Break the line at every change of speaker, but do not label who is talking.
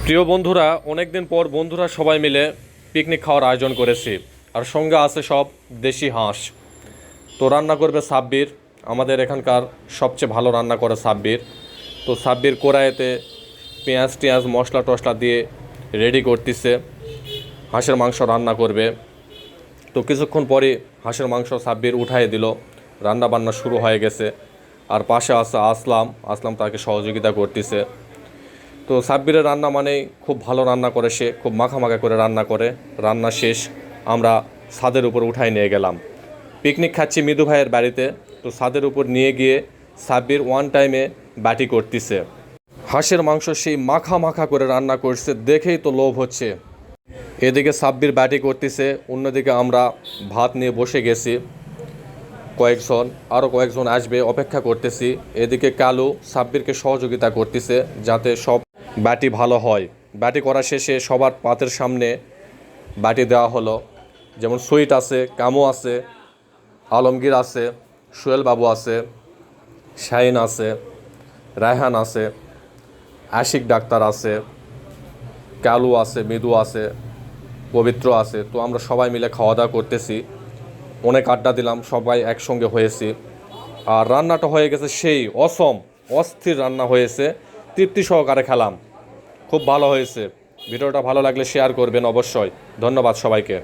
প্রিয় বন্ধুরা, অনেক দিন পর বন্ধুরা সবাই মিলে পিকনিক খাওয়ার আয়োজন করেছি। আর সঙ্গে আছে সব দেশি হাঁস। তো রান্না করবে সাব্বির, আমাদের এখানকার সবচেয়ে ভালো রান্না করে সাব্বির। তো সাব্বির কড়াইতে পেঁয়াজ টিয়াজ মশলা টশলা দিয়ে রেডি করতেছে, হাঁসের মাংস রান্না করবে। তো কিছুক্ষণ পরে হাঁসের মাংস সাব্বির উঠাই দিল, রান্না বান্না শুরু হয়ে গেছে। আর পাশে আছে আসলাম, আসলাম তাকে সহযোগিতা করতেছে। তো সাব্বিরের রান্না মানেই খুব ভালো রান্না করে, সে খুব মাখা করে রান্না করে। রান্না শেষ, আমরা ছাদের উপর উঠাই নিয়ে গেলাম। পিকনিক খাচ্ছি মৃদু ভাইয়ের বাড়িতে। তো ছাদের উপর নিয়ে গিয়ে সাব্বির ওয়ান টাইমে বাটি করতেছে। হাঁসের মাংস সেই মাখা করে রান্না করছে, দেখেই তো লোভ হচ্ছে। এদিকে সাব্বির বাটি করতেছে, অন্যদিকে আমরা ভাত নিয়ে বসে গেছি। আরও কয়েকজন আসবে, অপেক্ষা করতেছি। এদিকে কালু সাব্বিরকে সহযোগিতা করতেছে যাতে সব ব্যাটি ভালো হয়। ব্যাটি করা শেষে সবার পাতের সামনে ব্যাটি দেওয়া হলো। যেমন সুইট আছে, কামু আছে, আলমগীর আছে, সোহেল বাবু আছে, শাহিন আছে, রায়হান আছে, আশিক ডাক্তার আছে, কালু আছে, মৃদু আছে, পবিত্র আছে। তো আমরা সবাই মিলে খাওয়া দাওয়া করতেছি, অনেক আড্ডা দিলাম, সবাই একসঙ্গে হয়েছি। আর রান্নাটা হয়ে গেছে সেই অস্থির রান্না হয়েছে, তৃপ্তি সহকারে খেলাম, খুব ভালো হয়েছে। ভিডিওটা ভালো লাগলে শেয়ার করবেন অবশ্যই। ধন্যবাদ সবাইকে।